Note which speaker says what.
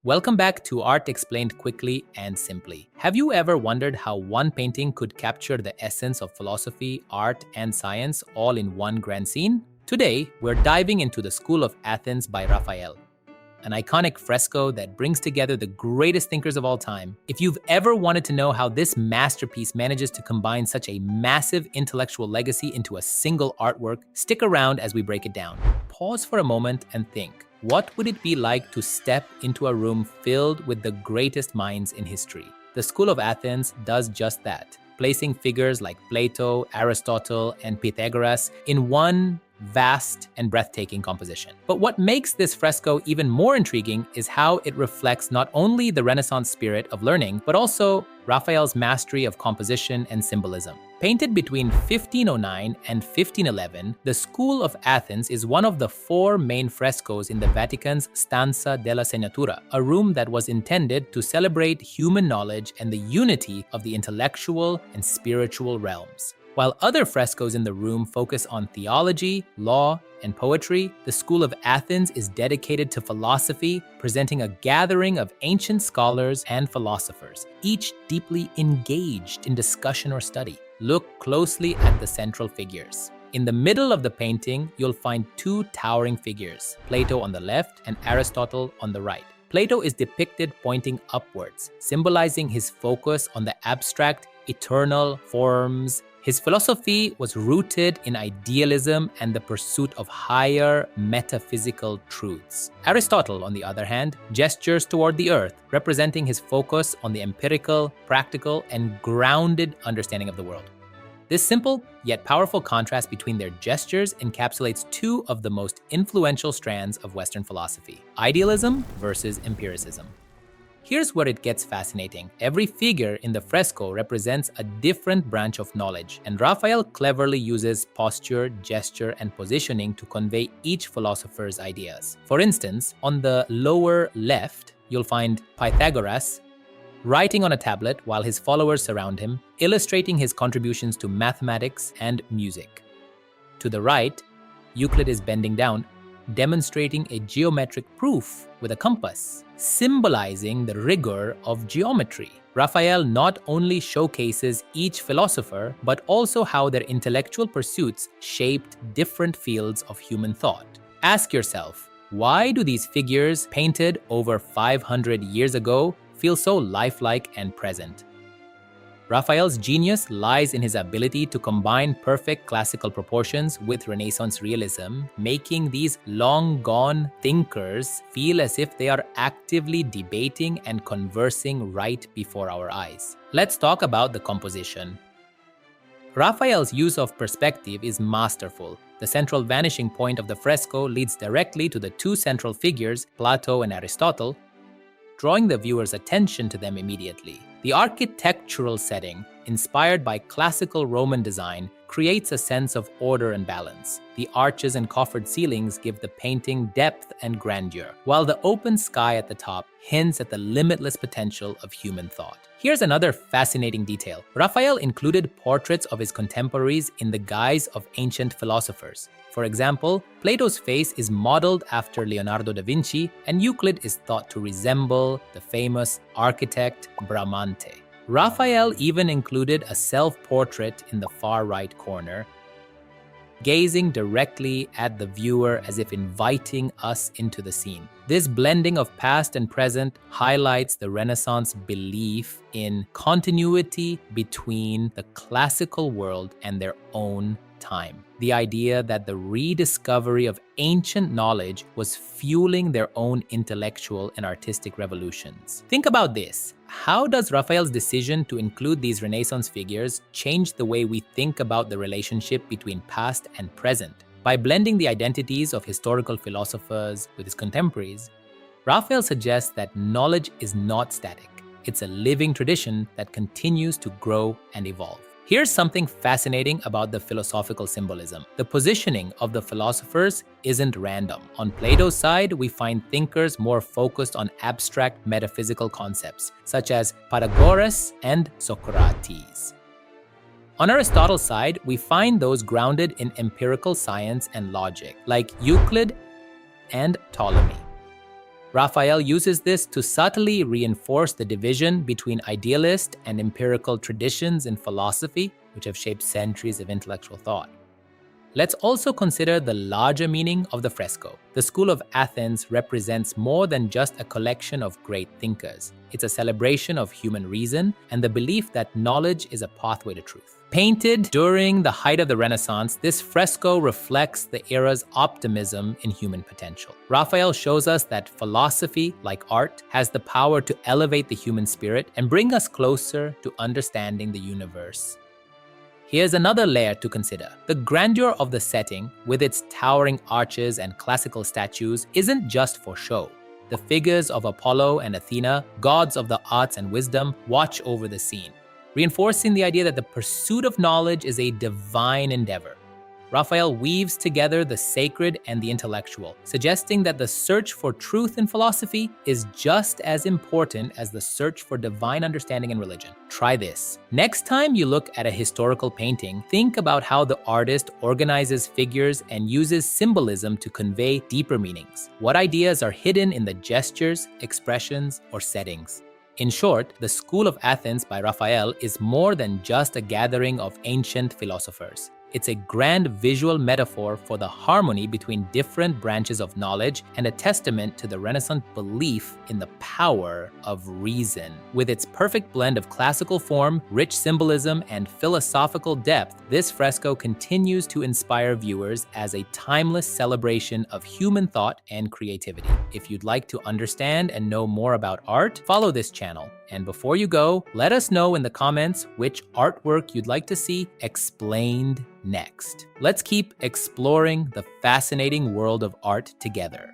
Speaker 1: Welcome back to Art Explained Quickly and Simply. Have you ever wondered how one painting could capture the essence of philosophy, art, and science all in one grand scene? Today, we're diving into the School of Athens by Raphael, an iconic fresco that brings together the greatest thinkers of all time. If you've ever wanted to know how this masterpiece manages to combine such a massive intellectual legacy into a single artwork, stick around as we break it down. Pause for a moment and think. What would it be like to step into a room filled with the greatest minds in history? The School of Athens does just that, placing figures like Plato, Aristotle, and Pythagoras in one vast and breathtaking composition. But what makes this fresco even more intriguing is how it reflects not only the Renaissance spirit of learning, but also Raphael's mastery of composition and symbolism. Painted between 1509 and 1511, the School of Athens is one of the four main frescoes in the Vatican's Stanza della Segnatura, a room that was intended to celebrate human knowledge and the unity of the intellectual and spiritual realms. While other frescoes in the room focus on theology, law, and poetry, the School of Athens is dedicated to philosophy, presenting a gathering of ancient scholars and philosophers, each deeply engaged in discussion or study. Look closely at the central figures. In the middle of the painting, you'll find two towering figures, Plato on the left and Aristotle on the right. Plato is depicted pointing upwards, symbolizing his focus on the abstract, eternal forms. His philosophy was rooted in idealism and the pursuit of higher metaphysical truths. Aristotle, on the other hand, gestures toward the earth, representing his focus on the empirical, practical, and grounded understanding of the world. This simple yet powerful contrast between their gestures encapsulates two of the most influential strands of Western philosophy: idealism versus empiricism. Here's where it gets fascinating. Every figure in the fresco represents a different branch of knowledge, and Raphael cleverly uses posture, gesture, and positioning to convey each philosopher's ideas. For instance, on the lower left, you'll find Pythagoras writing on a tablet while his followers surround him, illustrating his contributions to mathematics and music. To the right, Euclid is bending down, demonstrating a geometric proof with a compass, symbolizing the rigor of geometry. Raphael not only showcases each philosopher, but also how their intellectual pursuits shaped different fields of human thought. Ask yourself, why do these figures painted over 500 years ago feel so lifelike and present? Raphael's genius lies in his ability to combine perfect classical proportions with Renaissance realism, making these long-gone thinkers feel as if they are actively debating and conversing right before our eyes. Let's talk about the composition. Raphael's use of perspective is masterful. The central vanishing point of the fresco leads directly to the two central figures, Plato and Aristotle, drawing the viewer's attention to them immediately. The architectural setting, inspired by classical Roman design, creates a sense of order and balance. The arches and coffered ceilings give the painting depth and grandeur, while the open sky at the top hints at the limitless potential of human thought. Here's another fascinating detail. Raphael included portraits of his contemporaries in the guise of ancient philosophers. For example, Plato's face is modeled after Leonardo da Vinci, and Euclid is thought to resemble the famous architect Bramante. Raphael even included a self-portrait in the far right corner, gazing directly at the viewer as if inviting us into the scene. This blending of past and present highlights the Renaissance belief in continuity between the classical world and their own time. The idea that the rediscovery of ancient knowledge was fueling their own intellectual and artistic revolutions. Think about this. How does Raphael's decision to include these Renaissance figures change the way we think about the relationship between past and present? By blending the identities of historical philosophers with his contemporaries, Raphael suggests that knowledge is not static. It's a living tradition that continues to grow and evolve. Here's something fascinating about the philosophical symbolism. The positioning of the philosophers isn't random. On Plato's side, we find thinkers more focused on abstract metaphysical concepts, such as Pythagoras and Socrates. On Aristotle's side, we find those grounded in empirical science and logic, like Euclid and Ptolemy. Raphael uses this to subtly reinforce the division between idealist and empirical traditions in philosophy, which have shaped centuries of intellectual thought. Let's also consider the larger meaning of the fresco. The School of Athens represents more than just a collection of great thinkers. It's a celebration of human reason and the belief that knowledge is a pathway to truth. Painted during the height of the Renaissance, this fresco reflects the era's optimism in human potential. Raphael shows us that philosophy, like art, has the power to elevate the human spirit and bring us closer to understanding the universe. Here's another layer to consider. The grandeur of the setting, with its towering arches and classical statues, isn't just for show. The figures of Apollo and Athena, gods of the arts and wisdom, watch over the scene, reinforcing the idea that the pursuit of knowledge is a divine endeavor. Raphael weaves together the sacred and the intellectual, suggesting that the search for truth in philosophy is just as important as the search for divine understanding in religion. Try this. Next time you look at a historical painting, think about how the artist organizes figures and uses symbolism to convey deeper meanings. What ideas are hidden in the gestures, expressions, or settings? In short, the School of Athens by Raphael is more than just a gathering of ancient philosophers. It's a grand visual metaphor for the harmony between different branches of knowledge and a testament to the Renaissance belief in the power of reason. With its perfect blend of classical form, rich symbolism, and philosophical depth, this fresco continues to inspire viewers as a timeless celebration of human thought and creativity. If you'd like to understand and know more about art, follow this channel. And before you go, let us know in the comments which artwork you'd like to see explained next. Let's keep exploring the fascinating world of art together.